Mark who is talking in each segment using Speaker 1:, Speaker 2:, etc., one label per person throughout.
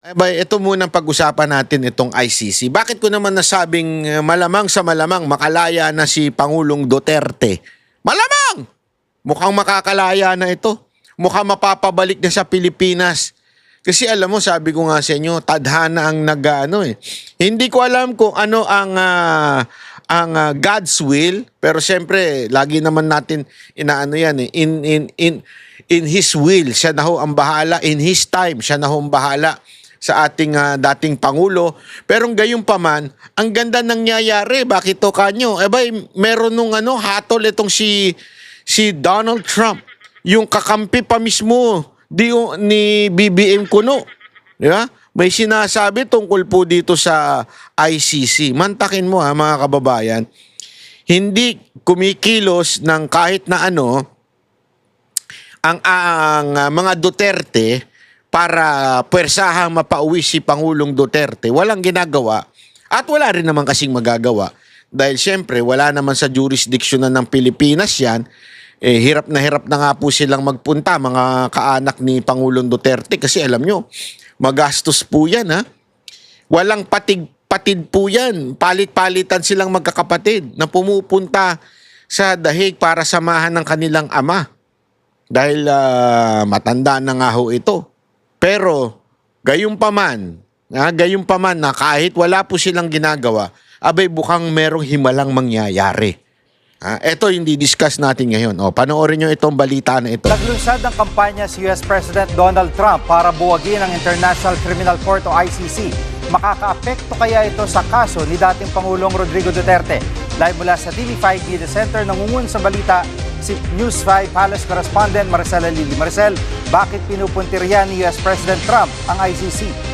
Speaker 1: Ito munang pag-usapan natin itong ICC. Bakit ko naman nasabing malamang sa malamang makalaya na si Pangulong Duterte? Malamang! Mukhang makakalaya na ito. Mukhang mapapabalik na sa Pilipinas. Kasi alam mo, sabi ko nga sa inyo, tadhana ang nag-ano eh. Hindi ko alam kung ano ang God's will, pero siyempre lagi naman natin inaano yan eh. In His will, siya na ho ang bahala. In His time, siya na ho ang bahala sa ating dating Pangulo. Pero gayon pa man, ang ganda nangyayari. Bakit to kanyo? Meron nung hatol itong si Donald Trump. Yung kakampi pa mismo ni BBM Kuno. Di ba? May sinasabi tungkol po dito sa ICC. Mantakin mo mga kababayan. Hindi kumikilos ng kahit na ang mga Duterte para puwersahang mapauwi si Pangulong Duterte. Walang ginagawa at wala rin naman kasing magagawa. Dahil siyempre wala naman sa jurisdiction ng Pilipinas yan. Hirap na nga po silang magpunta, mga kaanak ni Pangulong Duterte. Kasi alam nyo, magastos po yan ha. Walang patid po yan. Palit-palitan silang magkakapatid na pumupunta sa dahig para samahan ng kanilang ama. Dahil matanda na nga ho ito. Pero gayon pa man na kahit wala po silang ginagawa, bukang merong himalang mangyayari. Ito yung di-discuss natin ngayon. Panoorin nyo itong balita na ito.
Speaker 2: Naglunsad ng kampanya si US President Donald Trump para buwagin ang International Criminal Court o ICC. Makakaapekto kaya ito sa kaso ni dating Pangulong Rodrigo Duterte? Live mula sa TV5 Media Center, nangungun sa balita si News 5 Palace Correspondent Maricela Lili. Maricel, bakit pinupuntirya ni US President Trump ang ICC?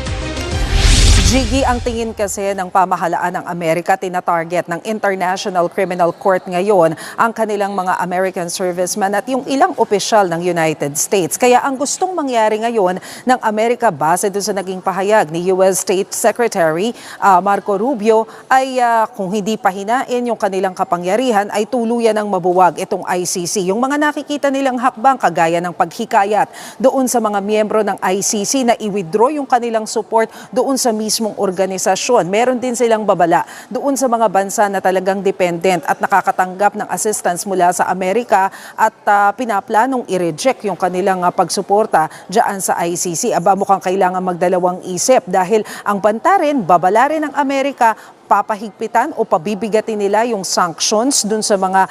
Speaker 3: Jiggy, ang tingin kasi ng pamahalaan ng Amerika, tinatarget ng International Criminal Court ngayon ang kanilang mga American servicemen at yung ilang opisyal ng United States. Kaya ang gustong mangyari ngayon ng Amerika base doon sa naging pahayag ni US State Secretary Marco Rubio ay kung hindi pahinain yung kanilang kapangyarihan ay tuluyan ng mabuwag itong ICC. Yung mga nakikita nilang hakbang kagaya ng paghikayat doon sa mga miyembro ng ICC na i-withdraw yung kanilang support doon sa mismong organisasyon. Meron din silang babala doon sa mga bansa na talagang dependent at nakakatanggap ng assistance mula sa Amerika at pinaplanong i-reject yung kanilang pagsuporta dyan sa ICC. Mukhang kailangan magdalawang isip dahil ang banta rin, babala rin ng Amerika, papahigpitan o pabibigatin nila yung sanctions dun sa mga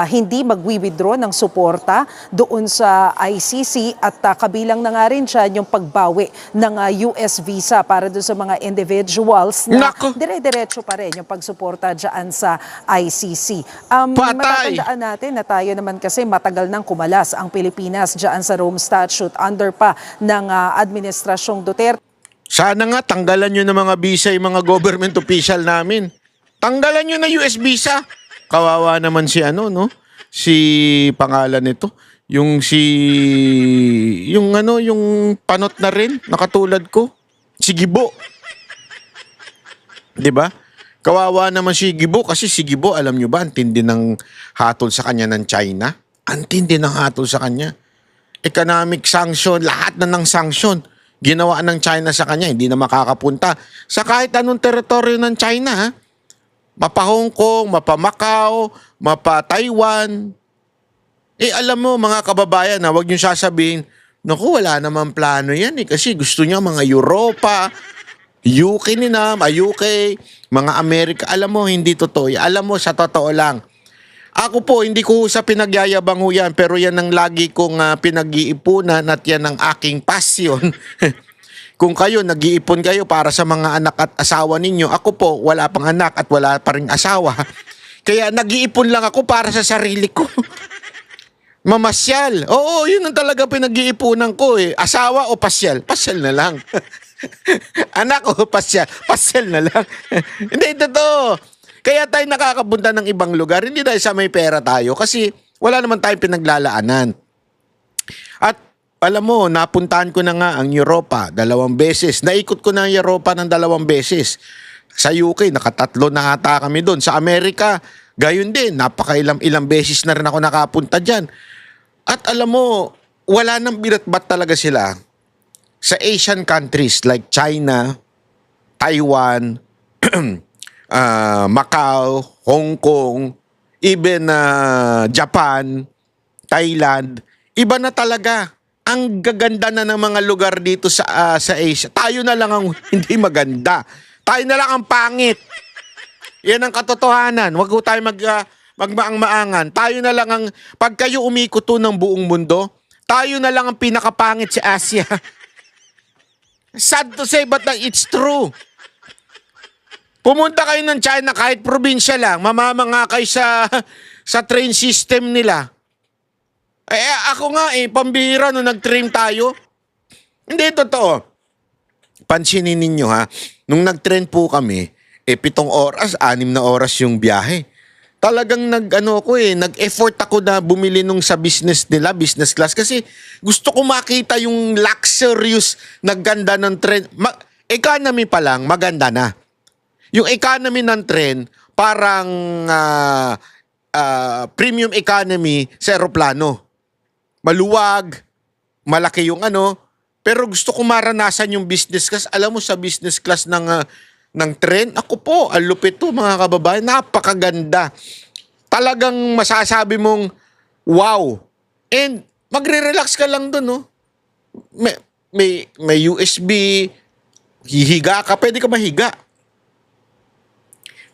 Speaker 3: hindi magwi-withdraw ng suporta doon sa ICC at kabilang na nga rin siya yung pagbawi ng US visa para doon sa mga individuals na dire-diretso pa rin yung pagsuporta dyan sa ICC. Matatandaan natin na tayo naman kasi matagal nang kumalas ang Pilipinas dyan sa Rome Statute under pa ng Administrasyong Duterte.
Speaker 1: Sana nga tanggalan nyo ng mga visa yung mga government official namin. Tanggalan nyo na US visa. Kawawa naman si si pangalan nito. Yung panot na rin, nakatulad ko. Si Gibo. 'Di ba? Kawawa naman si Gibo kasi si Gibo, alam nyo ba, ang tindi ng hatol sa kanya ng China. Ang tindi ng hatol sa kanya. Economic sanction, lahat na ng sanction ginawa ng China sa kanya, hindi na makakapunta sa kahit anong teritoryo ng China. Mapa Hong Kong, mapa Macau, mapa Taiwan. Alam mo mga kababayan, huwag niyo sasabihin, naku, wala namang plano yan kasi gusto niya mga Europa, UK, mga Amerika. Alam mo, hindi totoo. Alam mo, sa totoo lang. Ako po, hindi ko sa pinagyayabang ho yan, pero yan ang lagi kong pinag-iipunan at yan ang aking passion. Kung kayo, nag-iipon kayo para sa mga anak at asawa ninyo, ako po, wala pang anak at wala pa ring asawa. Kaya nag-iipon lang ako para sa sarili ko. Mamasyal. Oo, yun ang talaga pinag-iipunan ko eh. Asawa o pasyal? Pasyal na lang. Anak o pasyal? Pasyal na lang. Hindi, totoo. Kaya tayo nakakapunta ng ibang lugar, hindi dahil sa may pera tayo kasi wala naman tayong pinaglalaanan. At alam mo, napuntahan ko na nga ang Europa 2 beses. Naikot ko na ang Europa ng 2 beses. Sa UK, nakatatlo na ata kami doon. Sa Amerika, gayon din. Ilang beses na rin ako nakapunta dyan. At alam mo, wala nang binatbat talaga sila sa Asian countries like China, Taiwan, Macau, Hong Kong, even Japan, Thailand, iba na talaga. Ang gaganda na ng mga lugar dito sa Asia. Tayo na lang ang hindi maganda. Tayo na lang ang pangit. Yan ang katotohanan. Huwag ko tayo magmaang-maangan. Tayo na lang ang, pag kayo umikot to ng buong mundo, tayo na lang ang pinakapangit sa Asia. Sad to say, but it's true. Pumunta kayo ng China kahit probinsya lang, mamamanga kayo sa train system nila. Ako nga pambihira nung nag-train tayo. Hindi, totoo. Pansinin ninyo ha, nung nag-train po kami, 7 oras, 6 na oras yung biyahe. Talagang nag-effort ako na bumili nung sa business nila, business class. Kasi gusto ko makita yung luxurious na ganda ng train. Economy pa lang, maganda na. Yung economy ng train, parang premium economy sa aeroplano. Maluwag, malaki yung pero gusto ko maranasan yung business class. Alam mo sa business class ng train, ako po, ang lupit to mga kababayan, napakaganda. Talagang masasabi mong, wow. And magre-relax ka lang dun, no? May USB, hihiga ka, pwede ka mahiga.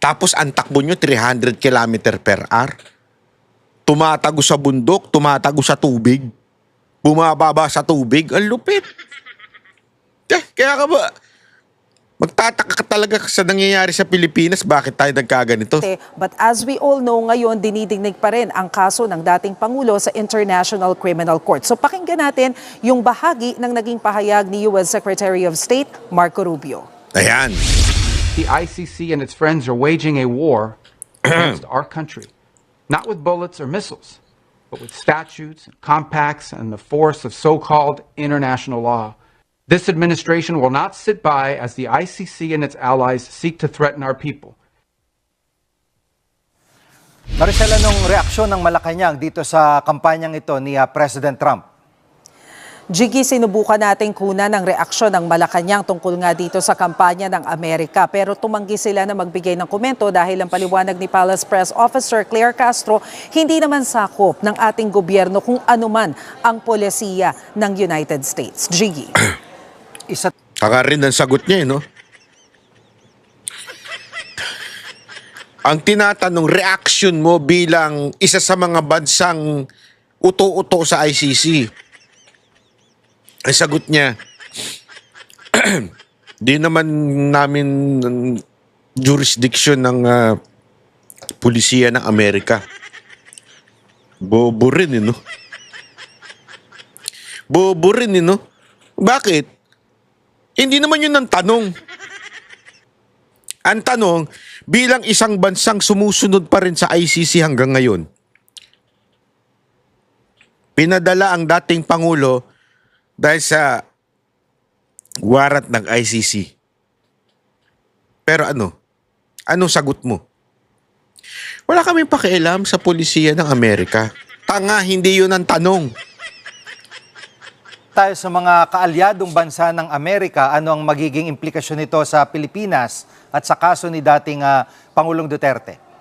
Speaker 1: Tapos ang takbo nyo, 300 km/h. Tumatago sa bundok, tumatago sa tubig, bumababa sa tubig, ang lupit. Kaya ka ba, magtataka ka talaga sa nangyayari sa Pilipinas, bakit tayo nagkaganito?
Speaker 3: But as we all know ngayon, dinidignig pa rin ang kaso ng dating Pangulo sa International Criminal Court. So pakinggan natin yung bahagi ng naging pahayag ni US Secretary of State Marco Rubio.
Speaker 1: Ayan.
Speaker 4: The ICC and its friends are waging a war against our country. Not with bullets or missiles, but with statutes, and compacts, and the force of so-called international law. This administration will not sit by as the ICC and its allies seek to threaten our people.
Speaker 2: Maricel, anong reaksyon ng Malacanang dito sa kampanyang ito ni President Trump?
Speaker 3: Jiggy, sinubukan natin kunan ng reaksyon ng Malacanang tungkol nga dito sa kampanya ng Amerika. Pero tumanggi sila na magbigay ng komento dahil ang paliwanag ni Palace Press Officer Claire Castro, hindi naman sakop ng ating gobyerno kung anuman ang polisiya ng United States. Jiggy.
Speaker 1: Taka rin ang sagot niya, no? Ang tinatanong, reaction mo bilang isa sa mga bansang uto-uto sa ICC. Ang sagot niya, di naman namin jurisdiction ng pulisiya ng Amerika. Bobo rin, no? Bobo rin, no? Bakit? Hindi naman yun ang tanong. Ang tanong, bilang isang bansang sumusunod pa rin sa ICC hanggang ngayon, pinadala ang dating Pangulo dahil sa warrant ng ICC. Pero anong sagot mo? Wala kaming pakialam sa pulisiya ng Amerika. Tanga, hindi yun ang tanong.
Speaker 2: Tayo sa mga kaalyadong bansa ng Amerika, ano ang magiging implikasyon nito sa Pilipinas at sa kaso ni dating Pangulong Duterte?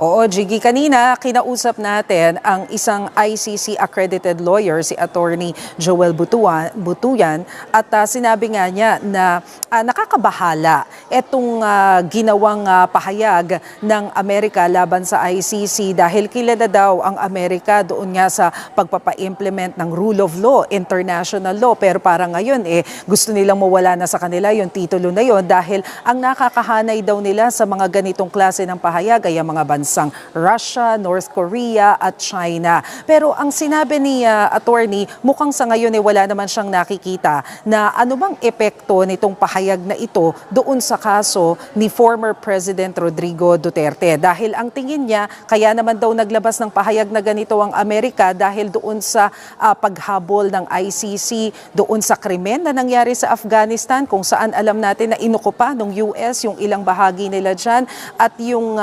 Speaker 3: Oo, Jiggy, kanina kinausap natin ang isang ICC accredited lawyer, si Attorney Joel Butuyan, at sinabi nga niya na nakakabahala itong ginawang pahayag ng Amerika laban sa ICC dahil kilala daw ang Amerika doon nga sa pagpapa-implement ng rule of law, international law, pero parang ngayon gusto nilang mawala na sa kanila yung titulo na yon dahil ang nakakahanay daw nila sa mga ganitong klase ng pahayag ay ang mga bansang Russia, North Korea at China. Pero ang sinabi ni attorney, mukhang sa ngayon wala naman siyang nakikita na anumang epekto nitong pahayag na ito doon sa kaso ni former President Rodrigo Duterte. Dahil ang tingin niya, kaya naman daw naglabas ng pahayag na ganito ang Amerika dahil doon sa paghabol ng ICC, doon sa krimen na nangyari sa Afghanistan, kung saan alam natin na inukupa ng US yung ilang bahagi nila dyan, at yung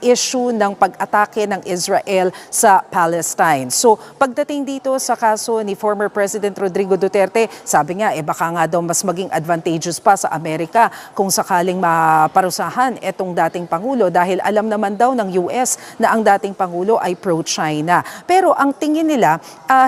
Speaker 3: issue issue ng pag-atake ng Israel sa Palestine. So pagdating dito sa kaso ni former President Rodrigo Duterte, sabi nga baka nga daw mas maging advantageous pa sa Amerika kung sakaling maparusahan itong dating Pangulo dahil alam naman daw ng US na ang dating Pangulo ay pro-China. Pero ang tingin nila,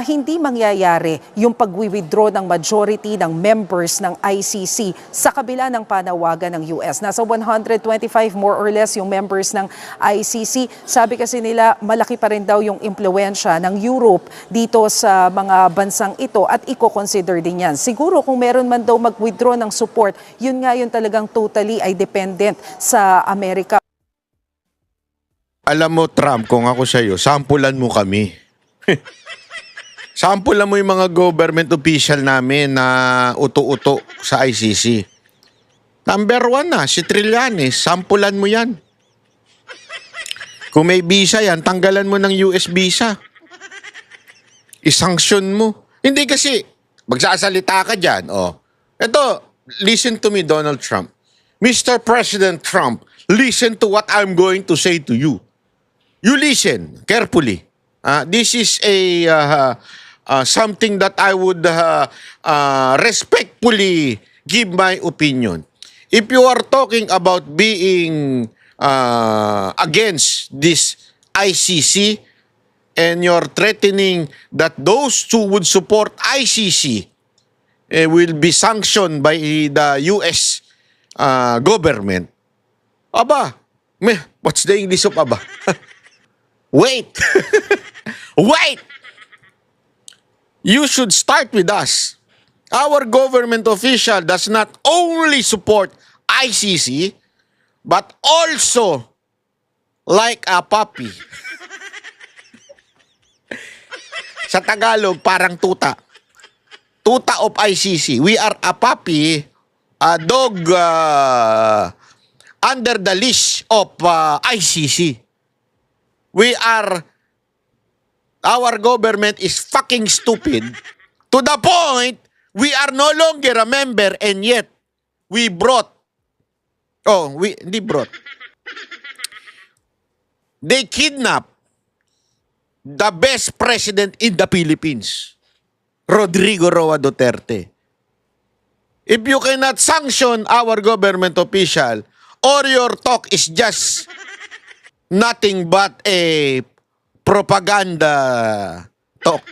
Speaker 3: hindi mangyayari yung pag-withdraw ng majority ng members ng ICC sa kabila ng panawagan ng US. Nasa 125 more or less yung members ng ICC. Sabi kasi nila malaki pa rin daw yung impluwensya ng Europe dito sa mga bansang ito at i-consider din yan. Siguro kung meron man daw mag-withdraw ng support, yun nga yun talagang totally ay dependent sa Amerika.
Speaker 1: Alam mo, Trump, kung ako sa'yo, sampulan mo kami. Sampulan mo yung mga government official namin na uto-uto sa ICC. Number 1 na, si Trillanes, sampulan mo yan. Kung may visa yan, tanggalan mo ng US visa. Isanksyon mo. Hindi kasi, magsasalita ka dyan. Oh. Ito, listen to me, Donald Trump. Mr. President Trump, listen to what I'm going to say to you. You listen carefully. This is something that I would respectfully give my opinion. If you are talking about being against this ICC and you're threatening that those who would support ICC will be sanctioned by the US government, aba, what's the English of aba? Wait! Wait! You should start with us. Our government official does not only support ICC, but also like a puppy. Sa Tagalog, parang tuta. Tuta of ICC. We are a puppy, a dog under the leash of ICC. Our government is fucking stupid to the point we are no longer a member and yet they kidnapped the best president in the Philippines, Rodrigo Roa Duterte. If you cannot sanction our government official or your talk is just nothing but a propaganda talk.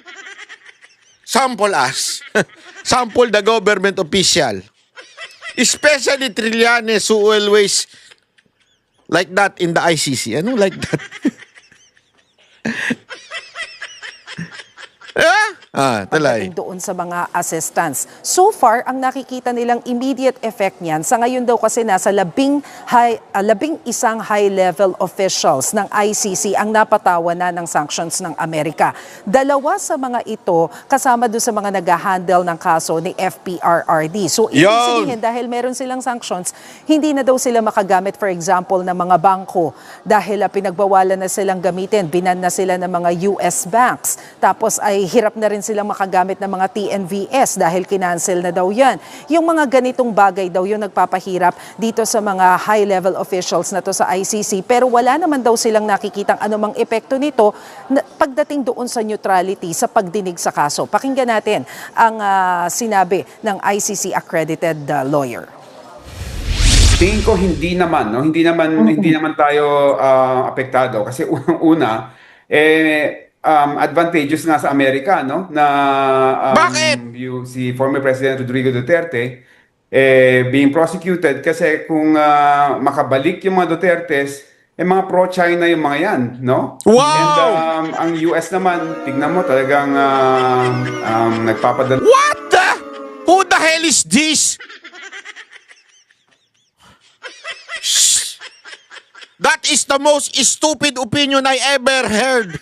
Speaker 1: Sample us. Sample the government official. Especially Trillanes who always like that in the ICC. Ano like that? Talay.
Speaker 3: Pagdating doon sa mga assistants. So far, ang nakikita nilang immediate effect niyan, sa ngayon daw kasi nasa 11 high-level officials ng ICC ang napatawan na ng sanctions ng Amerika. 2 sa mga ito kasama doon sa mga nag-handle ng kaso ni FPRRD. So, ibig sabihin, dahil meron silang sanctions, hindi na daw sila makagamit, for example, ng mga bangko dahil pinagbawalan na silang gamitin, binan na sila ng mga US banks. Tapos ay hirap na rin silang makagamit ng mga TNVS dahil kinancel na daw yan. Yung mga ganitong bagay daw yung nagpapahirap dito sa mga high-level officials na to sa ICC. Pero wala naman daw silang nakikitang anumang epekto nito pagdating doon sa neutrality sa pagdinig sa kaso. Pakinggan natin ang sinabi ng ICC accredited lawyer.
Speaker 5: Tingin ko hindi naman tayo apektado kasi unang-una advantageous nga sa Amerika, no? Na
Speaker 1: Bakit?
Speaker 5: si former President Rodrigo Duterte being prosecuted kasi kung makabalik yung mga Dutertes, mga pro-China yung mga yan, no?
Speaker 1: Wow!
Speaker 5: And ang US naman, tignan mo talagang nagpapadala.
Speaker 1: What the? Who the hell is this? That is the most stupid opinion I ever heard.